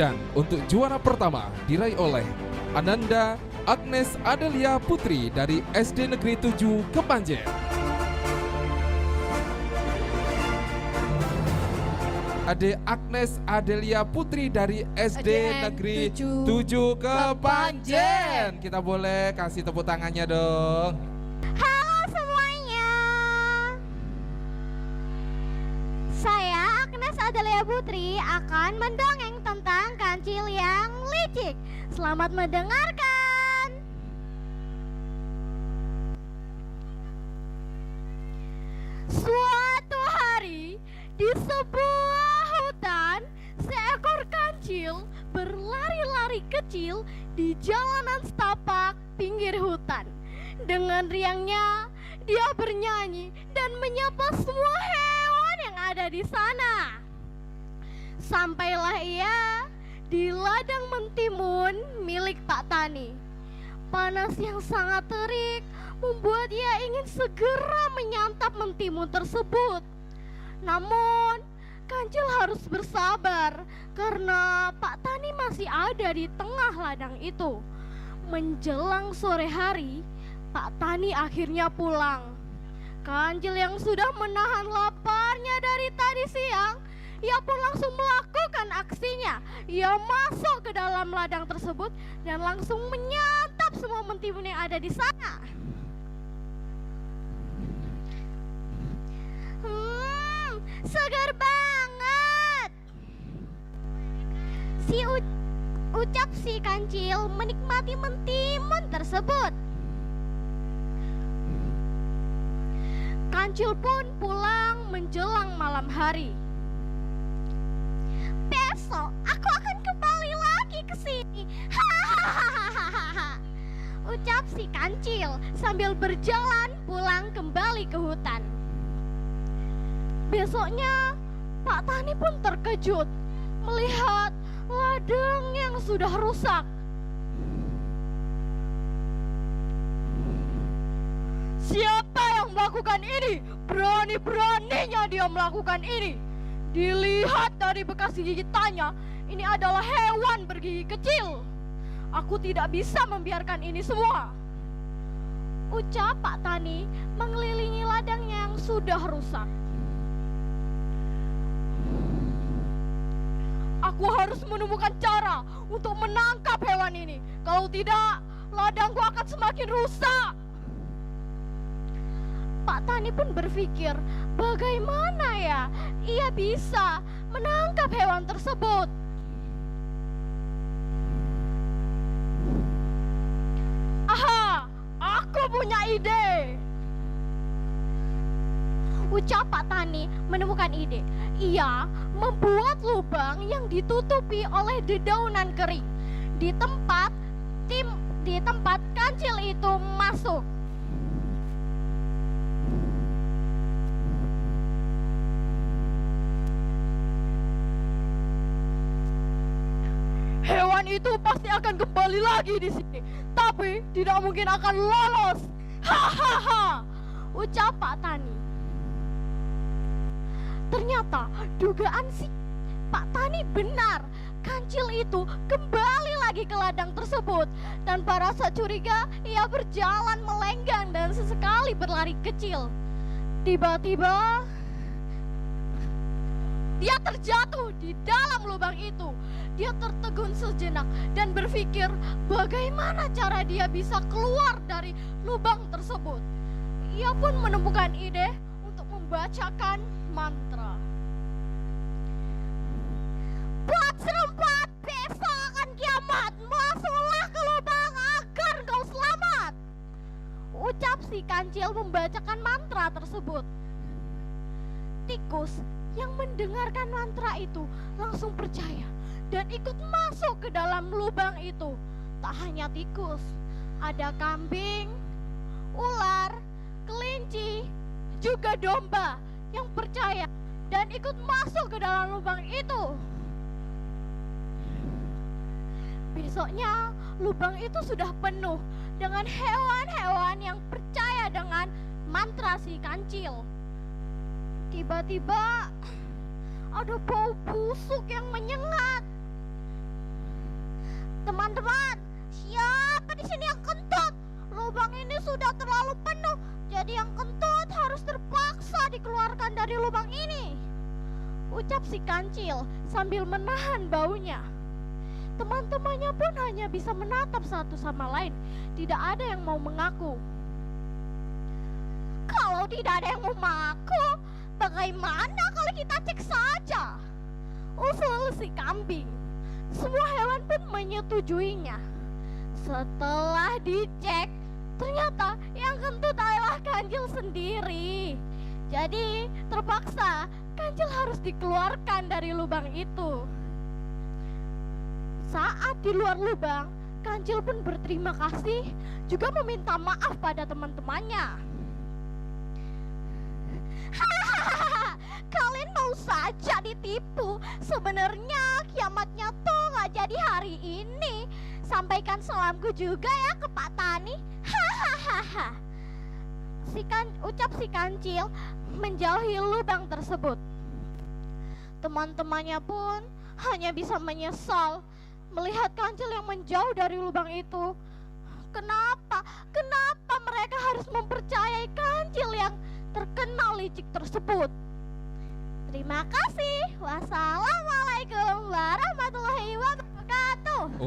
Dan untuk juara pertama diraih oleh Ananda Agnes Adelia Putri dari SD Negeri 7 Kepanjen. Ade Agnes Adelia Putri dari SD Negeri 7 Kepanjen. Kita boleh kasih tepuk tangannya dong. Halo semuanya. Saya Agnes Adelia Putri akan mendongeng tentang kancil yang licik. Selamat mendengarkan. Suatu hari di sebuah hutan, seekor kancil berlari-lari kecil di jalanan setapak pinggir hutan. Dengan riangnya, dia bernyanyi dan menyapa semua hewan yang ada di sana. Sampailah ia di ladang mentimun milik Pak Tani. Panas yang sangat terik membuat ia ingin segera menyantap mentimun tersebut. Namun, kancil harus bersabar karena Pak Tani masih ada di tengah ladang itu. Menjelang sore hari, Pak Tani akhirnya pulang. Kancil yang sudah menahan laparnya dari tadi siang, ia pun langsung melakukan aksinya. Ia masuk ke dalam ladang tersebut dan langsung menyantap semua mentimun yang ada di sana. Segar banget. Ucap si kancil menikmati mentimun tersebut. Kancil pun pulang menjelang malam hari. Besok aku akan kembali lagi ke sini. Hahaha. Ucap si kancil sambil berjalan pulang kembali ke hutan. Besoknya Pak Tani pun terkejut melihat ladang yang sudah rusak. Siapa yang melakukan ini? Berani-beraninya dia melakukan ini. Dilihat dari bekas gigitannya, ini adalah hewan bergigi kecil. Aku tidak bisa membiarkan ini semua. Ucap Pak Tani mengelilingi ladang yang sudah rusak. Aku harus menemukan cara untuk menangkap hewan ini. Kalau tidak, ladangku akan semakin rusak. Pak Tani pun berpikir, bagaimana ya ia bisa menangkap hewan tersebut. Aha, aku punya ide. Ucap Pak Tani menemukan ide. Ia membuat lubang yang ditutupi oleh dedaunan kering di tempat kancil itu masuk. Hewan itu pasti akan kembali lagi di sini, tapi tidak mungkin akan lolos. Hahaha, ucap Pak Tani. Ternyata dugaan si Pak Tani benar. Kancil itu kembali lagi ke ladang tersebut. Tanpa rasa curiga, ia berjalan melenggang dan sesekali berlari kecil. Tiba-tiba dia terjatuh di dalam lubang itu. Dia tertegun sejenak dan berpikir bagaimana cara dia bisa keluar dari lubang tersebut. Ia pun menemukan ide untuk membacakan mantra. Buat serempat, besok akan kiamat. Masuklah ke lubang agar kau selamat. Ucap si kancil membacakan mantra tersebut. Tikus yang mendengarkan mantra itu langsung percaya dan ikut masuk ke dalam lubang itu. Tak hanya tikus, ada kambing, ular, kelinci, juga domba yang percaya dan ikut masuk ke dalam lubang itu. Besoknya lubang itu sudah penuh dengan hewan-hewan yang percaya dengan mantra si kancil. Tiba-tiba ada bau busuk yang menyengat. Teman-teman, siapa di sini yang kentut? Lubang ini sudah terlalu penuh, jadi yang kentut harus terpaksa dikeluarkan dari lubang ini, ucap si kancil sambil menahan baunya. Teman-temannya pun hanya bisa menatap satu sama lain. Tidak ada yang mau mengaku. Kalau tidak ada yang mau mengaku, bagaimana kalau kita cek saja? Usul si kambing. Semua hewan pun menyetujuinya. Setelah dicek, ternyata yang kentut adalah kancil sendiri. Jadi terpaksa kancil harus dikeluarkan dari lubang itu. Saat di luar lubang, kancil pun berterima kasih, juga meminta maaf pada teman-temannya. Hahaha, kalian mau saja ditipu. Sebenarnya kiamatnya tuh gak jadi hari ini. Sampaikan salamku juga ya ke Pak Tani. Hahaha. Ucap si kancil menjauhi lubang tersebut. Teman-temannya pun hanya bisa menyesal melihat kancil yang menjauh dari lubang itu. Kenapa mereka harus mempercayai kancil yang terkenal licik tersebut? Terima kasih. Wassalamualaikum warahmatullahi wabarakatuh.